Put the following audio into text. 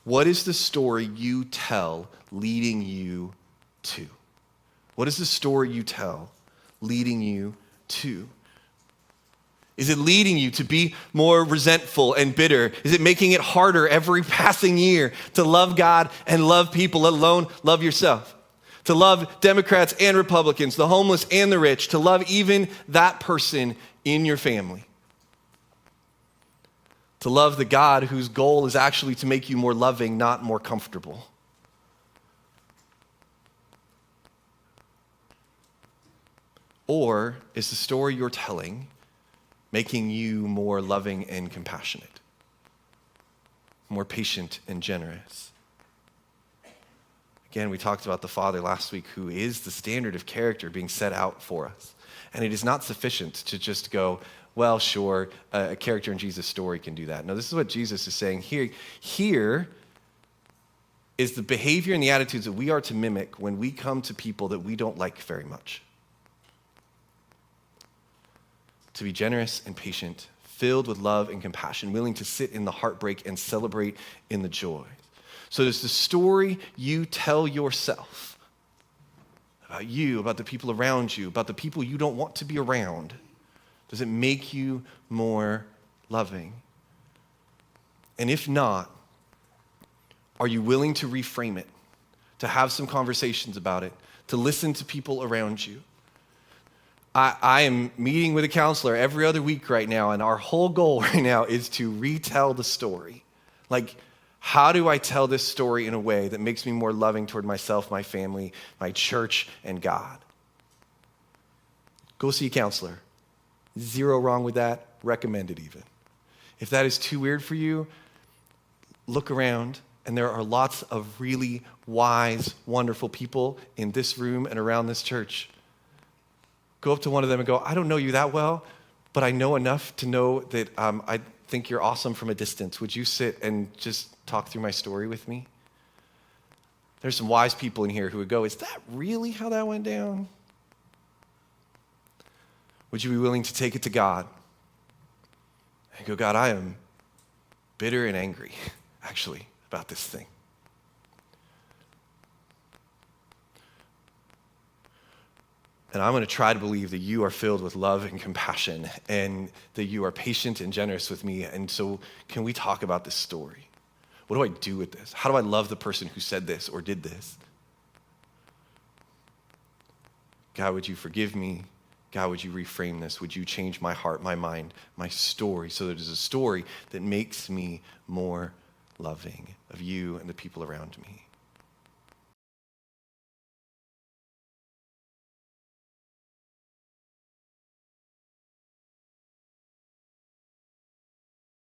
What is the story you tell leading you to? What is the story you tell leading you to? Is it leading you to be more resentful and bitter? Is it making it harder every passing year to love God and love people, let alone love yourself? To love Democrats and Republicans, the homeless and the rich, to love even that person in your family. To love the God whose goal is actually to make you more loving, not more comfortable. Or is the story you're telling making you more loving and compassionate, more patient and generous? Again, we talked about the Father last week, who is the standard of character being set out for us. And it is not sufficient to just go, well, sure, a character in Jesus' story can do that. No, this is what Jesus is saying here. Here is the behavior and the attitudes that we are to mimic when we come to people that we don't like very much. To be generous and patient, filled with love and compassion, willing to sit in the heartbreak and celebrate in the joy. So does the story you tell yourself about you, about the people around you, about the people you don't want to be around, does it make you more loving? And if not, are you willing to reframe it, to have some conversations about it, to listen to people around you? I am meeting with a counselor every other week right now, and our whole goal right now is to retell the story. Like, how do I tell this story in a way that makes me more loving toward myself, my family, my church, and God? Go see a counselor. Zero wrong with that. Recommend it even. If that is too weird for you, look around, and there are lots of really wise, wonderful people in this room and around this church. Go up to one of them and go, I don't know you that well, but I know enough to know that I think you're awesome from a distance. Would you sit and just talk through my story with me? There's some wise people in here who would go, is that really how that went down? Would you be willing to take it to God and go, God, I am bitter and angry, actually, about this thing. And I'm going to try to believe that you are filled with love and compassion and that you are patient and generous with me. And so can we talk about this story? What do I do with this? How do I love the person who said this or did this? God, would you forgive me? God, would you reframe this? Would you change my heart, my mind, my story so that it is a story that makes me more loving of you and the people around me?